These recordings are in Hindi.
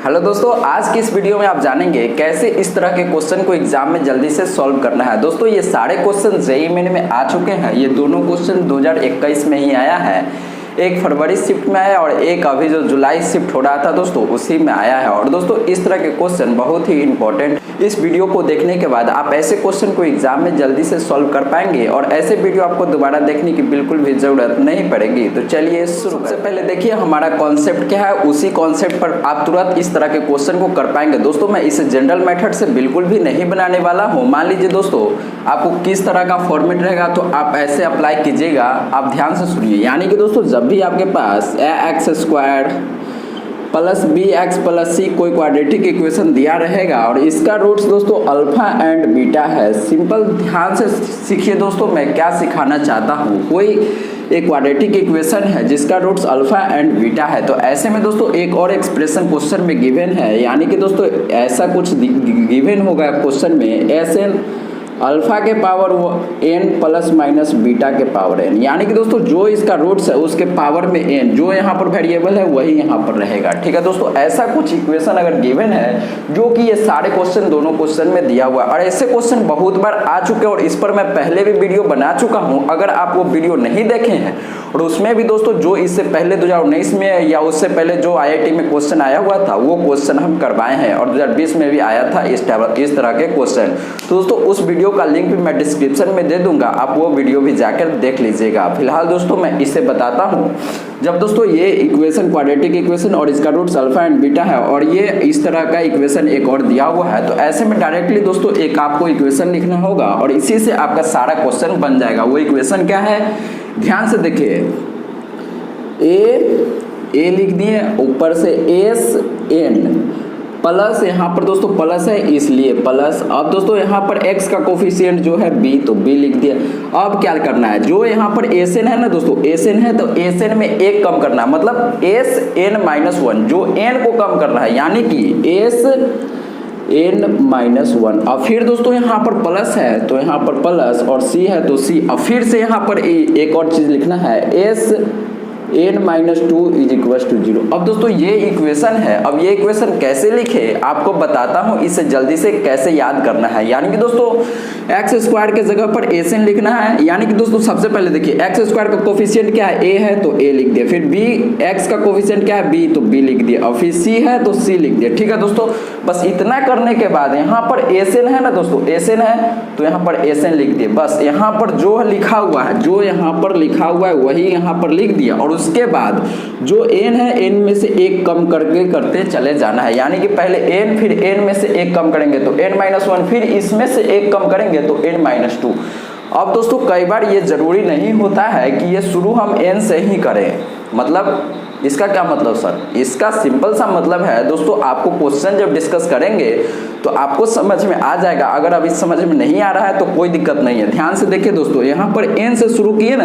हेलो दोस्तों, आज की इस वीडियो में आप जानेंगे कैसे इस तरह के क्वेश्चन को एग्जाम में जल्दी से सॉल्व करना है। दोस्तों ये सारे क्वेश्चन जेईई मेन में आ चुके हैं। ये दोनों क्वेश्चन 2021 में ही आया है, एक फरवरी शिफ्ट में आया और एक अभी जो जुलाई शिफ्ट हो रहा था दोस्तों उसी में आया है। और दोस्तों इस तरह के क्वेश्चन बहुत ही इंपॉर्टेंट, इस वीडियो को देखने के बाद आप ऐसे क्वेश्चन को एग्जाम में जल्दी से सॉल्व कर पाएंगे और ऐसे वीडियो आपको दोबारा देखने की बिल्कुल भी जरूरत नहीं पड़ेगी। तो चलिए शुरू। सबसे पहले देखिए हमारा कॉन्सेप्ट क्या है, उसी कॉन्सेप्ट पर आप तुरंत इस तरह के क्वेश्चन को कर पाएंगे। दोस्तों मैं इसे जनरल मेथड से बिल्कुल भी नहीं बनाने वाला हूँ। मान लीजिए दोस्तों आपको किस तरह का फॉर्मेट रहेगा तो आप ऐसे अप्लाई कीजिएगा। आप ध्यान से सुनिए, यानी कि दोस्तों जब भी आपके पास a² plus bx plus c कोई क्वाड्रेटिक इक्वेशन दिया रहेगा और इसका रूट्स दोस्तों अल्फा एंड बीटा है। सिंपल ध्यान से सीखिए दोस्तों, मैं क्या सिखाना चाहता हूँ। कोई एक क्वाड्रेटिक इक्वेशन है जिसका रूट्स अल्फा एंड बीटा है, तो ऐसे में दोस्तों एक और एक्सप्रेशन क्वेश्चन में गिवन है, यानी कि दोस्तों ऐसा कुछ गिवन होगा क्वेश्चन में Sn अल्फा के पावर वो n प्लस माइनस बीटा के पावर n, यानी कि दोस्तों जो इसका रूट्स है उसके पावर में n, जो यहाँ पर वेरिएबल है वही यहाँ पर रहेगा। ठीक है दोस्तों, ऐसा कुछ इक्वेशन अगर गिवन है जो कि ये सारे क्वेश्चन दोनों क्वेश्चन में दिया हुआ है और ऐसे क्वेश्चन बहुत बार आ चुके हैं और इस पर मैं पहले भी वीडियो बना चुका हूँ। अगर आप वो वीडियो नहीं देखे हैं और उसमें भी दोस्तों जो इससे पहले 2019 में या उससे पहले जो IIT में क्वेश्चन आया हुआ था वो क्वेश्चन हम करवाए हैं और 2020 में भी आया था इस तरह के क्वेश्चन। तो दोस्तों उस वीडियो का लिंक भी मैं डिस्क्रिप्शन में दे दूंगा, आप वो वीडियो भी जाकर देख लीजिएगा। फिलहाल दोस्तों मैं इसे बताता हूँ। जब दोस्तों ये इक्वेशन क्वाड्रेटिक इक्वेशन और इसका रूट्स अल्फा एंड बीटा है और ये इस तरह का इक्वेशन एक और दिया हुआ है, तो ऐसे में डायरेक्टली दोस्तों एक आपको इक्वेशन लिखना होगा और इसी से आपका सारा क्वेश्चन बन जाएगा। वो इक्वेशन क्या है, ध्यान से देखिए। ए लिख दिए, ऊपर से Sn प्लस, यहाँ पर दोस्तों प्लस है इसलिए प्लस। अब दोस्तों यहाँ पर x का कोफिशिएंट जो है b, तो b लिख दिया। अब क्या करना है, जो यहाँ पर Sn है ना दोस्तों, Sn है तो Sn में एक कम करना है, मतलब Sn-1 जो n को कम करना है, यानी कि Sn-1। अब फिर दोस्तों यहाँ पर प्लस है तो यहाँ पर प्लस और c है तो c। अब फिर से यहाँ पर एक और चीज लिखना है, Sn-2 = 0। अब दोस्तों ये इक्वेशन है। अब ये इक्वेशन कैसे लिखे आपको बताता हूँ, इसे जल्दी से कैसे याद करना है। यानी कि दोस्तों x² के जगह पर Sn लिखना है, यानी कि दोस्तों सबसे पहले देखिए x² का कोफिशिएंट क्या है, a है तो a लिख दिया, फिर x का कोफिशिएंट क्या है b, तो b लिख दिया, और फिर c है तो c लिख दिया। ठीक है दोस्तों, बस इतना करने के बाद यहाँ पर Sn है ना दोस्तों, Sn है तो यहाँ पर Sn लिख दिए। बस यहाँ पर जो लिखा हुआ है, जो यहाँ पर लिखा हुआ है वही यहाँ पर लिख दिया और उसके बाद जो n है n में से एक कम करके करते चले जाना है। यानी कि पहले n फिर n में से एक कम करेंगे तो n-1, फिर इसमें से एक कम करेंगे तो n-2। अब दोस्तों कई बार ये जरूरी नहीं होता है कि ये शुरू हम n से ही करें। मतलब इसका क्या मतलब सर, इसका सिंपल सा मतलब है दोस्तों, आपको क्वेश्चन जब डिस्कस करेंगे तो आपको समझ में आ जाएगा। अगर अभी समझ में नहीं आ रहा है तो कोई दिक्कत नहीं है। ध्यान से देखिए दोस्तों, यहाँ पर n से शुरू किए ना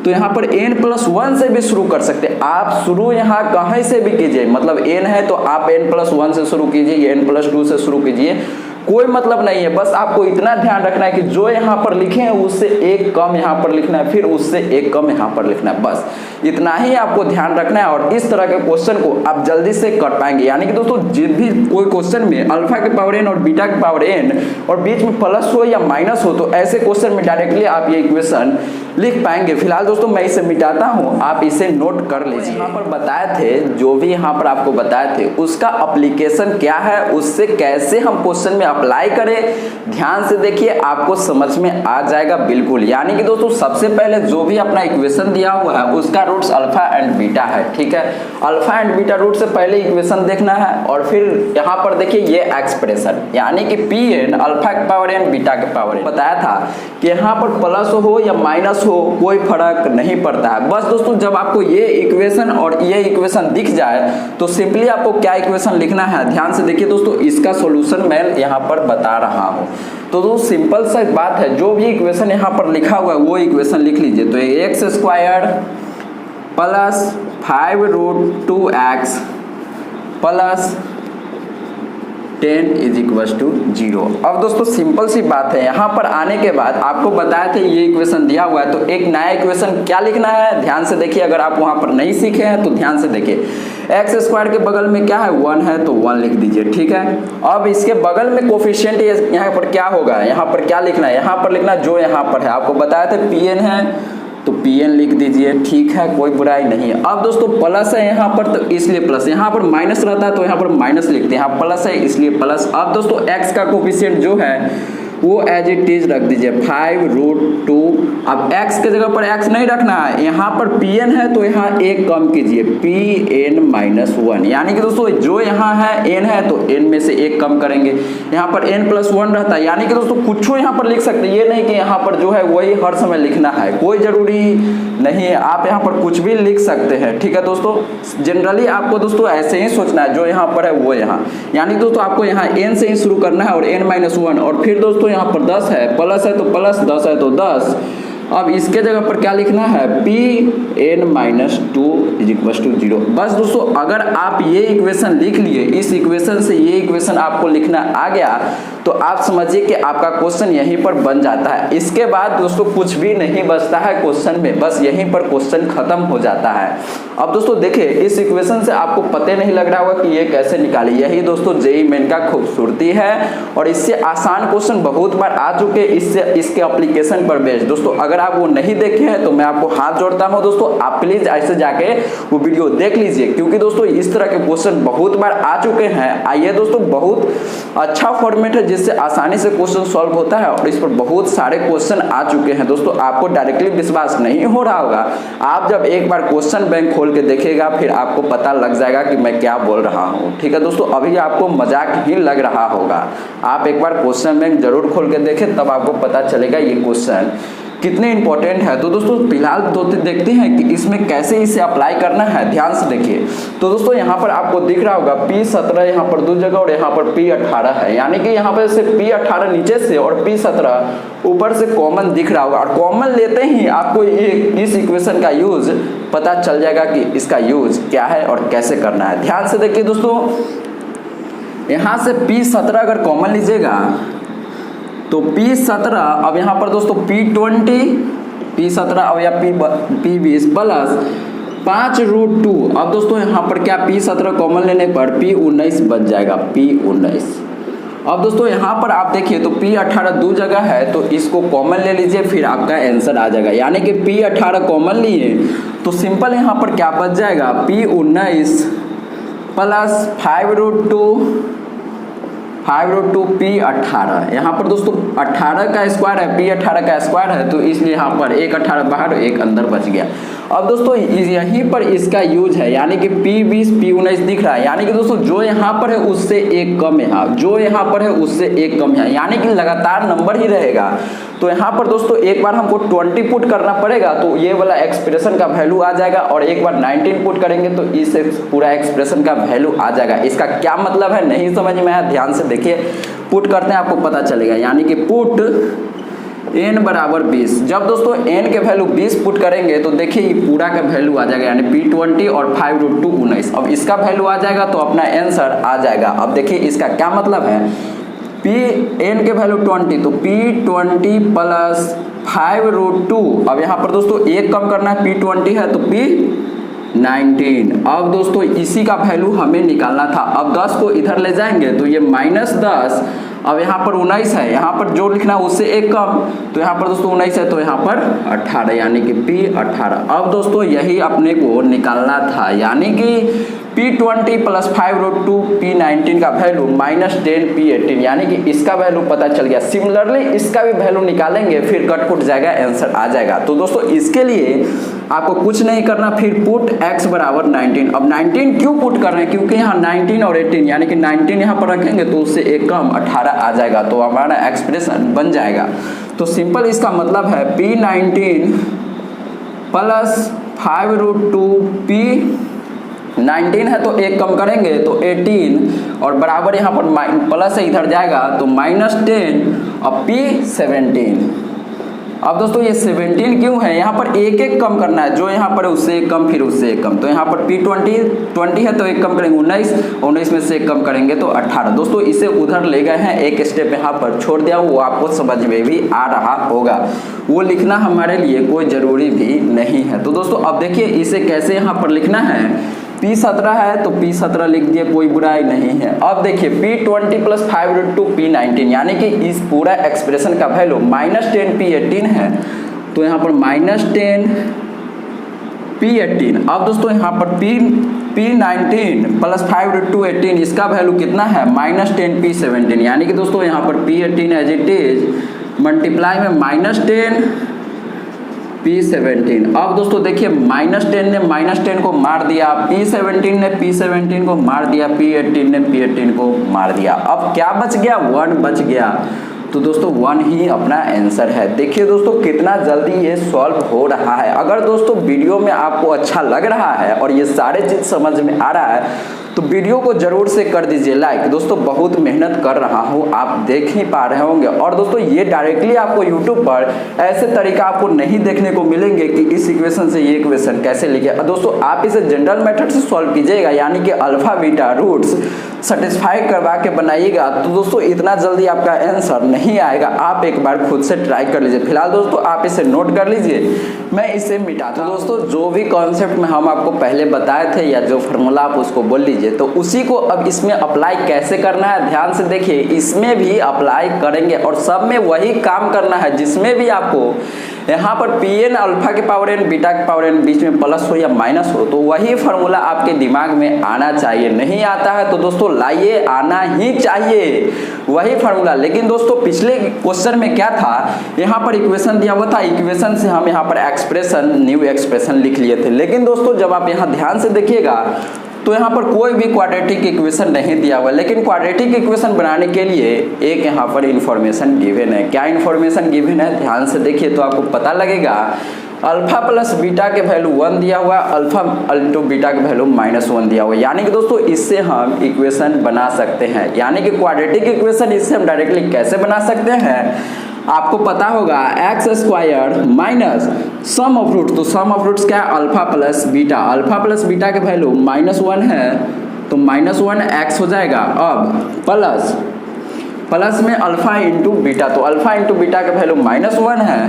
तो यहाँ पर n+1 से भी शुरू कर सकते हैं आप। शुरू यहाँ कहीं से भी कीजिए, मतलब n है तो आप n+1 से शुरू कीजिए, n+2 से शुरू कीजिए, कोई मतलब नहीं है। बस आपको इतना ध्यान रखना है कि जो यहाँ पर लिखे हैं उससे एक कम यहाँ पर लिखना है, फिर उससे एक कम यहाँ पर लिखना है। बस इतना ही आपको ध्यान रखना है और इस तरह के क्वेश्चन को आप जल्दी से कर पाएंगे। यानी कि दोस्तों जब भी कोई क्वेश्चन में अल्फा के पावर n और बीटा के पावर n और बीच में प्लस हो या माइनस हो, तो ऐसे क्वेश्चन में डायरेक्टली आप ये इक्वेशन लिख पाएंगे। फिलहाल दोस्तों मैं इसे मिटाता हूँ, आप इसे नोट कर लीजिए। यहाँ पर बताए थे, जो भी यहाँ पर आपको बताए थे उसका एप्लीकेशन क्या है, उससे कैसे हम क्वेश्चन में अप्लाई करें, ध्यान से देखिए आपको समझ में आ जाएगा बिल्कुल। यानी कि दोस्तों सबसे पहले जो भी अपना इक्वेशन दिया हुआ है उसका रूट्स अल्फा एंड बीटा है। ठीक है, अल्फा एंड बीटा रूट से पहले इक्वेशन देखना है और फिर यहाँ पर देखिए ये एक्सप्रेशन, यानी कि Pn अल्फा के पावर n बीटा के पावर n। बताया था कि यहाँ पर प्लस हो या माइनस हो कोई फर्क नहीं पड़ता है। बस दोस्तों जब आपको ये इक्वेशन और ये इक्वेशन दिख जाए तो सिंपली आपको क्या इक्वेशन लिखना है, ध्यान से देखिए दोस्तों, इसका सॉल्यूशन मैं यहाँ पर बता रहा हूँ। तो दोस्तों सिंपल सा बात है, जो भी इक्वेशन यहाँ पर लिखा हुआ है वो इक्वेशन लिख लीजिए। तो x² plus 5√2x plus 10 is equal to 0। अब दोस्तों सिंपल सी बात है, यहाँ पर आने के बाद आपको बताया था ये इक्वेशन दिया हुआ है, तो एक नया इक्वेशन क्या लिखना है ध्यान से देखिए। अगर आप वहाँ पर नहीं सीखे हैं तो ध्यान से देखिए। एक्स स्क्वायर के बगल में क्या है 1 है तो 1 लिख दीजिए, ठीक है। अब इसके बगल में कोफिशिएंट यहाँ पर क्या होगा, यहाँ पर क्या लिखना है, यहाँ पर लिखना जो यहाँ पर है, आपको बताया था Pn है तो Pn लिख दीजिए, ठीक है, कोई बुराई नहीं है। अब दोस्तों प्लस है यहाँ पर तो इसलिए प्लस, यहाँ पर माइनस रहता है तो यहाँ पर माइनस लिखते हैं, यहाँ प्लस है इसलिए प्लस। अब दोस्तों x का कोफिशिएंट जो है वो एज इट इज रख दीजिए 5√2। अब x के जगह पर x नहीं रखना है, यहाँ पर Pn है तो यहाँ एक कम कीजिए Pn-1, यानी कि दोस्तों जो यहाँ है n है तो n में से एक कम करेंगे, यहाँ पर n+1 रहता है, यानी कि दोस्तों कुछ यहाँ पर लिख सकते हैं, ये नहीं कि यहाँ पर जो है वही हर समय लिखना है, कोई जरूरी नहीं है, आप यहाँ पर कुछ भी लिख सकते हैं, ठीक है दोस्तों। जनरली आपको दोस्तों ऐसे ही सोचना है, जो यहाँ पर है वो यहाँ, यानी दोस्तों आपको यहाँ n से ही शुरू करना है और n-1, और फिर दोस्तों यहाँ पर 10 है, प्लस है तो प्लस, 10 है तो 10। अब इसके जगह पर क्या लिखना है Pn-2 इज इक्वल टू 0। बस दोस्तों अगर आप ये इक्वेशन लिख लिए, इस इक्वेशन से ये इक्वेशन आपको लिखना आ गया तो आप समझिए कि आपका क्वेश्चन यहीं पर बन जाता है। इसके बाद दोस्तों कुछ भी नहीं बचता है क्वेश्चन में, बस यहीं पर क्वेश्चन खत्म हो जाता है। अब दोस्तों देखिए इस इक्वेशन से आपको पता नहीं लग रहा होगा कि ये कैसे निकाली, यही दोस्तों जेईई मेन का खूबसूरती है, और इससे आसान क्वेश्चन बहुत बार आ चुके इससे इसके एप्लीकेशन पर बेस्ड। दोस्तों अगर आप वो नहीं देखे हैं तो मैं आपको हाथ जोड़ता हूं दोस्तों, आप प्लीज ऐसे जाके वो वीडियो देख लीजिए, क्योंकि दोस्तों इस तरह के क्वेश्चन बहुत बार आ चुके हैं। आइए दोस्तों बहुत अच्छा फॉर्मेट है जिससे आसानी से क्वेश्चन सॉल्व होता है, और इस पर बहुत सारे क्वेश्चन आ चुके हैं। दोस्तों आपको डायरेक्टली विश्वास नहीं हो रहा होगा, आप जब एक बार क्वेश्चन बैंक खोल के देखेगा फिर आपको पता लग जाएगा कि मैं क्या बोल रहा हूँ, ठीक है दोस्तों। अभी आपको मजाक ही लग रहा होगा, आप एक बार क्वेश्चन बैंक जरूर खोल के देखें, तब आपको पता चलेगा ये क्वेश्चन कितने इंपॉर्टेंट है। तो दोस्तों फिलहाल तो देखते हैं कि इसमें कैसे इसे अप्लाई करना है, ध्यान से देखिए। तो दोस्तों यहाँ पर आपको दिख रहा होगा P17 यहाँ पर 2 जगह और यहाँ पर P18 है, यानी कि यहाँ पर से P18 नीचे से और P17 ऊपर से कॉमन दिख रहा होगा, और कॉमन लेते ही आपको इस इक्वेशन का यूज पता चल जाएगा कि इसका यूज क्या है और कैसे करना है। ध्यान से देखिए दोस्तों, यहाँ से P17 अगर कॉमन लीजिएगा तो P17, अब यहाँ पर दोस्तों P17 और या P20 प्लस 5√2। अब दोस्तों यहाँ पर क्या P17 कॉमन लेने पर P19 बच जाएगा, P19। अब दोस्तों यहाँ पर आप देखिए तो P18 2 जगह है तो इसको कॉमन ले लीजिए, फिर आपका आंसर आ जाएगा, यानी कि P18 कॉमन लिए तो सिंपल यहाँ पर क्या बच जाएगा P19 प्लस 5√2 P18। यहाँ पर दोस्तों 18 का स्क्वायर है, P18 का स्क्वायर है, तो इसलिए यहाँ पर एक 18 बाहर एक अंदर बच गया। अब दोस्तों यहीं पर इसका यूज है, यानी कि P20 P19 दिख रहा है, यानी कि दोस्तों जो यहाँ पर है उससे एक कम यहाँ, जो यहाँ पर है उससे एक कम यहाँ, यानी कि लगातार नंबर ही रहेगा। तो यहाँ पर दोस्तों एक बार हमको 20 पुट करना पड़ेगा तो ये वाला एक्सप्रेशन का वैल्यू आ जाएगा, और एक बार 19 पुट करेंगे तो इस पूरा एक्सप्रेशन का वैल्यू आ जाएगा। इसका क्या मतलब है नहीं समझ में आया, ध्यान से देखिए, पुट करते हैं आपको पता चलेगा, यानी कि पुट n बराबर 20। जब दोस्तों n के वैल्यू 20 पुट करेंगे तो देखिए ये पूरा का वैल्यू आ जाएगा, यानी P20 और 5√2 19। अब इसका वैल्यू आ जाएगा तो अपना आंसर आ जाएगा। अब देखिए इसका क्या मतलब है, n के वैल्यू 20 तो P20 प्लस 5√2। अब यहाँ पर दोस्तों एक कम करना है, P20 है तो P19। अब दोस्तों इसी का वैल्यू हमें निकालना था। अब 10 को इधर ले जाएंगे तो ये -10, अब यहाँ पर 19 है, यहाँ पर जो लिखना है उससे एक कम, तो यहाँ पर दोस्तों 19 है तो यहाँ पर 18, यानी कि P18। अब दोस्तों यही अपने को निकालना था, यानी कि P20 प्लस 5√2 P19 का वैल्यू -10 P18, यानी कि इसका वैल्यू पता चल गया। सिमिलरली इसका भी वैल्यू निकालेंगे, फिर कट पुट जाएगा, आंसर आ जाएगा। तो दोस्तों इसके लिए आपको कुछ नहीं करना, फिर पुट x बराबर 19। अब 19 क्यों पुट कर रहे हैं, क्योंकि यहाँ 19 और 18, यानी कि 19 यहाँ पर रखेंगे तो उससे एक कम 18 आ जाएगा, तो हमारा एक्सप्रेशन बन जाएगा। तो सिंपल इसका मतलब है P19 प्लस 5√2 P19 है तो एक कम करेंगे तो 18, और बराबर यहाँ पर प्लस से इधर जाएगा तो -10 और P17। अब दोस्तों ये 17 क्यों है, यहाँ पर एक एक कम करना है, जो यहाँ पर है उससे एक कम, फिर उससे एक कम। तो यहाँ पर P20 है तो एक कम करेंगे 19 में से एक कम करेंगे तो 18। दोस्तों इसे उधर ले गए हैं, एक स्टेप यहाँ पर छोड़ दिया, वो आपको समझ में भी आ रहा होगा, वो लिखना हमारे लिए कोई ज़रूरी भी नहीं है। तो दोस्तों अब देखिए इसे कैसे यहाँ पर लिखना है। P17 है तो P17 लिख दिए, कोई बुराई नहीं है। अब देखिए P20 + 5 × P19 यानी कि इस पूरा एक्सप्रेशन का वैल्यू -10 P18 है, तो यहाँ पर -10 P18। अब दोस्तों यहाँ पर P19 + 5 × 18 इसका वैल्यू कितना है, -10 P17 यानी कि दोस्तों यहाँ पर P18 as it is multiply में -10 P17। अब दोस्तों देखिए -10 ने -10 को मार दिया, P17 ने P17 को मार दिया, P18 ने P18 को मार दिया। अब क्या बच गया, 1 बच गया। तो दोस्तों 1 ही अपना आंसर है। देखिए दोस्तों कितना जल्दी ये सॉल्व हो रहा है। अगर दोस्तों वीडियो में आपको अच्छा लग रहा है और ये सारे चीज़ समझ में आ रहा है तो वीडियो को जरूर से कर दीजिए लाइक। दोस्तों बहुत मेहनत कर रहा हूँ, आप देख ही पा रहे होंगे। और दोस्तों ये डायरेक्टली आपको यूट्यूब पर ऐसे तरीका आपको नहीं देखने को मिलेंगे कि इस इक्वेशन से ये इक्वेशन कैसे लिखे। दोस्तों आप इसे जनरल मेथड से सॉल्व कीजिएगा, यानी कि अल्फा बीटा रूट्स सेटिस्फाई करवा के बनाइएगा, तो दोस्तों इतना जल्दी आपका आंसर नहीं आएगा। आप एक बार खुद से ट्राई कर लीजिए। फिलहाल दोस्तों आप इसे नोट कर लीजिए, मैं इसे मिटाता हूं। दोस्तों जो भी कॉन्सेप्ट में हम आपको पहले बताए थे या जो फार्मूला आप उसको बोल लीजिए, तो उसी को अब इसमें अप्लाई कैसे करना है ध्यान से देखिए। इसमें भी अप्लाई करेंगे और सब में वही काम करना है जिसमें भी आपको यहाँ पर Pn अल्फा के पावर n बीटा के पावर n बीच में प्लस हो या माइनस हो, तो वही फार्मूला आपके दिमाग में आना चाहिए। नहीं आता है तो दोस्तों लाइए, आना ही चाहिए वही फार्मूला। लेकिन दोस्तों पिछले क्वेश्चन में क्या था, यहाँ पर इक्वेशन दिया हुआ था, इक्वेशन से हम यहाँ पर एक्सप्रेशन न्यू एक्सप्रेशन लिख लिए थे। लेकिन दोस्तों जब आप यहाँ ध्यान से देखिएगा तो यहाँ पर कोई भी क्वाड्रेटिक इक्वेशन नहीं दिया हुआ, लेकिन क्वाड्रेटिक इक्वेशन बनाने के लिए एक यहाँ पर इंफॉर्मेशन गिवन है। क्या इंफॉर्मेशन गिवन है ध्यान से देखिए तो आपको पता लगेगा। अल्फा प्लस बीटा के वैल्यू 1 दिया हुआ, अल्फा * बीटा के वैल्यू -1 दिया हुआ, यानी कि दोस्तों इससे हम इक्वेशन बना सकते हैं। यानी कि क्वाड्रेटिक इक्वेशन इससे हम डायरेक्टली कैसे बना सकते हैं, आपको पता होगा x² - सम ऑफ रूट। तो सम ऑफ रूट्स क्या है, अल्फा प्लस बीटा के वैल्यू -1 है तो -1 x हो जाएगा। अब प्लस में अल्फा इंटू बीटा, तो अल्फा इंटू बीटा के वैल्यू -1 है,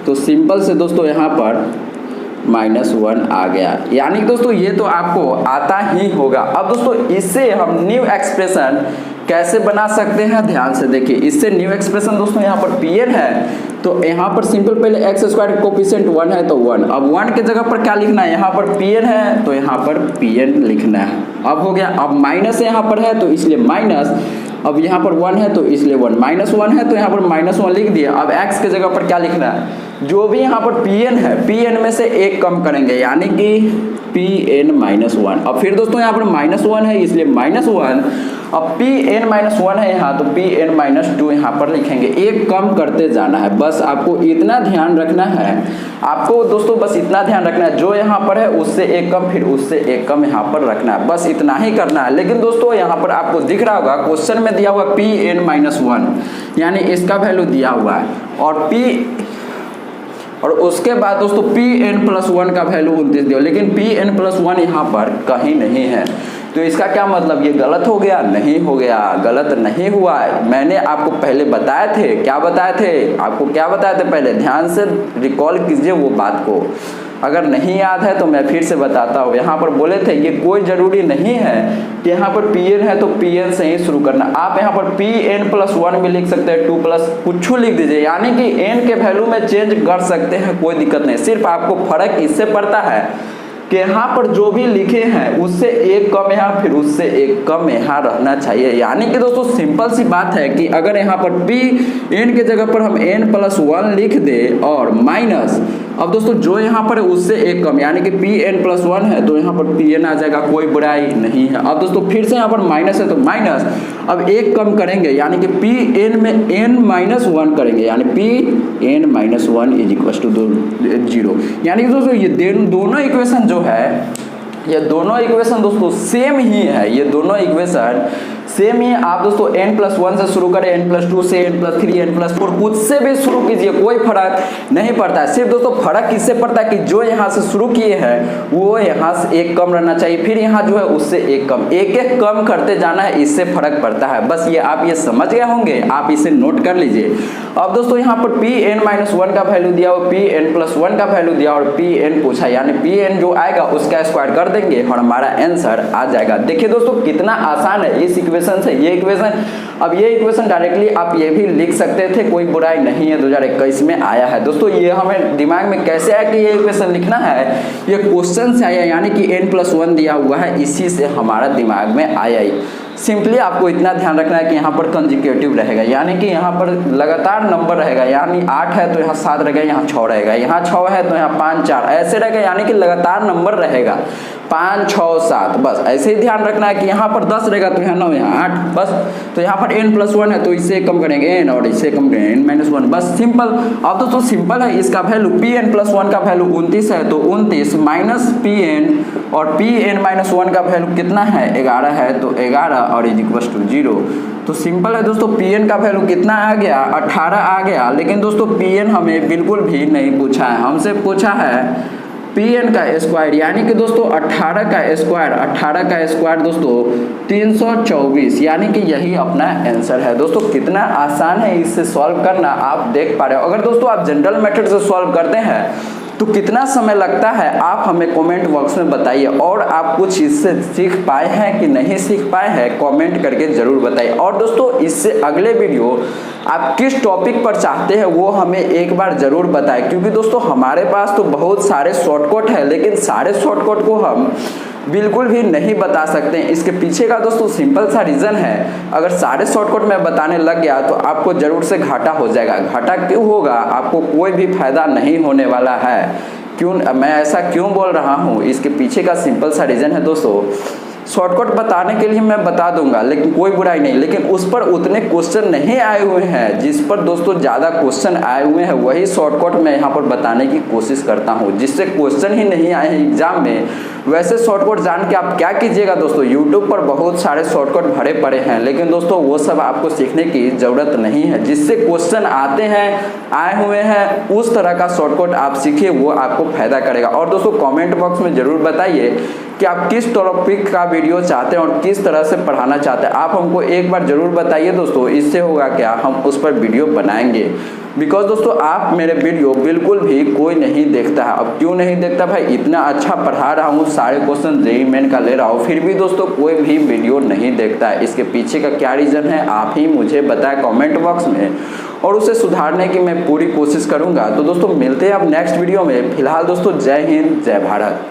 तो सिंपल से दोस्तों यहाँ पर -1 आ गया। यानी कि दोस्तों ये तो आपको आता ही होगा। अब दोस्तों इससे हम न्यू एक्सप्रेशन कैसे बना सकते हैं ध्यान से देखिए। इससे न्यू एक्सप्रेशन दोस्तों यहाँ पर Pn है तो यहाँ पर सिंपल पहले x² कोफिशिएंट 1 है तो 1। अब 1 के जगह पर क्या लिखना है, यहाँ पर Pn है तो यहाँ पर Pn लिखना है। अब हो गया। अब माइनस यहाँ पर है तो इसलिए माइनस, अब यहाँ पर 1 है तो इसलिए 1, -1 है तो यहाँ पर -1 लिख दिया। अब x के जगह पर क्या लिखना है, जो भी यहाँ पर Pn है Pn में से एक कम करेंगे यानी कि Pn -1। अब फिर दोस्तों यहाँ पर -1 है इसलिए -1, अब Pn -1 है यहाँ तो Pn -2 यहाँ पर लिखेंगे। एक कम करते जाना है, बस आपको इतना ध्यान रखना है। आपको दोस्तों बस इतना ध्यान रखना है, जो यहाँ पर है उससे एक कम फिर उससे एक कम यहाँ पर रखना है, बस इतना ही करना है। लेकिन दोस्तों यहाँ पर आपको दिख रहा होगा क्वेश्चन में दिया हुआ Pn -1 यानी इसका वैल्यू दिया हुआ है और उसके बाद दोस्तों Pn+1 का वैल्यू 29 दिया, लेकिन Pn+1 यहाँ पर कहीं नहीं है। तो इसका क्या मतलब, ये गलत हो गया? नहीं हो गया, गलत नहीं हुआ। मैंने आपको पहले बताए थे, क्या बताए थे, आपको क्या बताए थे पहले, ध्यान से रिकॉल कीजिए वो बात को। अगर नहीं याद है तो मैं फिर से बताता हूँ। यहाँ पर बोले थे ये कोई ज़रूरी नहीं है कि यहाँ पर Pn है तो Pn से ही शुरू करना। आप यहाँ पर Pn+1 भी लिख सकते हैं, 2+ कुछ लिख दीजिए, यानी कि n के वैल्यू में चेंज कर सकते हैं, कोई दिक्कत नहीं। सिर्फ आपको फर्क इससे पड़ता है कि यहाँ पर जो भी लिखे हैं उससे एक कम यहाँ फिर उससे एक कम यहाँ रहना चाहिए। यानी कि दोस्तों सिंपल सी बात है कि अगर यहाँ पर Pn के जगह पर हम n+1 लिख दे और माइनस, अब दोस्तों जो यहाँ पर है उससे एक कम यानी कि Pn+1 है तो यहाँ पर Pn आ जाएगा, कोई बुराई नहीं है। अब दोस्तों फिर से यहाँ पर माइनस है तो माइनस, अब एक कम करेंगे यानी कि Pn में n-1 करेंगे यानी Pn-1 = 0। यानी कि दोस्तों ये दोनों इक्वेशन जो है, ये दोनों इक्वेशन दोस्तों सेम ही है, ये दोनों इक्वेशन सेम ही आप दोस्तों n+1 से शुरू करें, n+2 से, n+3, n+4 कुछ से भी शुरू कीजिए, कोई फर्क नहीं पड़ता है। सिर्फ दोस्तों फर्क किससे पड़ता है कि जो यहाँ से शुरू किए हैं वो यहाँ से एक कम रहना चाहिए, फिर यहाँ जो है उससे एक कम, एक एक कम करते जाना है, इससे फर्क पड़ता है। बस ये आप ये समझ गए होंगे, आप इसे नोट कर लीजिए। अब दोस्तों यहाँ पर Pn-1 का वैल्यू दिया और Pn+1 का वैल्यू दिया और Pn पूछा, यानी Pn जो आएगा उसका स्क्वायर कर देंगे और हमारा आंसर आ जाएगा। देखिए दोस्तों कितना आसान है इस इक्वेशन से ये इक्वेशन। अब ये इक्वेशन डायरेक्टली आप ये भी लिख सकते थे, कोई बुराई नहीं है, 2021 में आया है। दोस्तों ये हमें दिमाग में कैसे आया कि ये इक्वेशन लिखना है, ये क्वेश्चन से आया, यानी कि n+1 दिया हुआ है, इसी से हमारा दिमाग में आया ही। सिंपली आपको इतना ध्यान रखना है कि यहाँ पर कंजिक्यूटिव रहेगा, यानी कि यहाँ पर लगातार नंबर रहेगा, यानी 8 है तो यहाँ 7 रहेगा, यहाँ 6 रहेगा, यहाँ 6 है तो यहाँ 5 4 ऐसे रहेगा, यानी कि लगातार नंबर रहेगा 5 6 7। बस ऐसे ही ध्यान रखना है कि यहाँ पर 10 रहेगा तो यहाँ 9, यहाँ 8, बस। तो यहाँ पर n+1 है तो इससे कम करेंगे n और इससे कम करेंगे n-1, बस सिंपल। अब दोस्तों सिंपल है, इसका वैल्यू Pn+1 का वैल्यू 29 है तो 29 माइनस Pn और Pn-1 का वैल्यू कितना है 11 है तो 11 और =0। तो सिंपल है दोस्तों, Pn का वैल्यू कितना आ गया 18 आ गया। लेकिन दोस्तों Pn हमें बिल्कुल भी नहीं पूछा है, हमसे पूछा है Pn का स्क्वायर, यानी कि दोस्तों 18 का स्क्वायर दोस्तों 324, यानी कि यही अपना आंसर है। दोस्तों कितना आसान है इससे सॉल्व करना, आप देख पा रहे हो। अगर दोस्तों आप जनरल मेथड से सॉल्व करते हैं तो कितना समय लगता है आप हमें कमेंट बॉक्स में बताइए, और आप कुछ इससे सीख पाए हैं कि नहीं सीख पाए हैं कमेंट करके जरूर बताइए। और दोस्तों इससे अगले वीडियो आप किस टॉपिक पर चाहते हैं वो हमें एक बार जरूर बताएं, क्योंकि दोस्तों हमारे पास तो बहुत सारे शॉर्टकट है, लेकिन सारे शॉर्टकट को हम बिल्कुल भी नहीं बता सकते हैं। इसके पीछे का दोस्तों सिंपल सा रीज़न है, अगर सारे शॉर्टकट मैं बताने लग गया तो आपको ज़रूर से घाटा हो जाएगा। घाटा क्यों होगा, आपको कोई भी फायदा नहीं होने वाला है। क्यों मैं ऐसा क्यों बोल रहा हूँ, इसके पीछे का सिंपल सा रीज़न है दोस्तों, शॉर्टकट बताने के लिए मैं बता दूंगा, लेकिन कोई बुराई नहीं, लेकिन उस पर उतने क्वेश्चन नहीं आए हुए हैं। जिस पर दोस्तों ज़्यादा क्वेश्चन आए हुए हैं वही शॉर्टकट मैं यहाँ पर बताने की कोशिश करता हूँ। जिससे क्वेश्चन ही नहीं आए हैं एग्जाम में, वैसे शॉर्टकट जान के आप क्या कीजिएगा दोस्तों, यूट्यूब पर बहुत सारे शॉर्टकट भरे पड़े हैं, लेकिन दोस्तों वो सब आपको सीखने की ज़रूरत नहीं है। जिससे क्वेश्चन आते हैं, आए हुए हैं, उस तरह का शॉर्टकट आप सीखिए, वो आपको फायदा करेगा। और दोस्तों कमेंट बॉक्स में ज़रूर बताइए कि आप किस टॉपिक का वीडियो चाहते हैं और किस तरह से पढ़ाना चाहते हैं। आप हमको एक बार ज़रूर बताइए दोस्तों, इससे होगा क्या, हम उस पर वीडियो बनाएंगे। बिकॉज दोस्तों आप मेरे वीडियो बिल्कुल भी कोई नहीं देखता है। अब क्यों नहीं देखता भाई, इतना अच्छा पढ़ा रहा हूँ, सारे क्वेश्चन जेईई मेन का ले रहा हूँ, फिर भी दोस्तों कोई भी वीडियो नहीं देखता है। इसके पीछे का क्या रीज़न है आप ही मुझे बताएं कमेंट बॉक्स में, और उसे सुधारने की मैं पूरी कोशिश करूँगा। तो दोस्तों मिलते हैं अब नेक्स्ट वीडियो में। फिलहाल दोस्तों जय हिंद, जय भारत।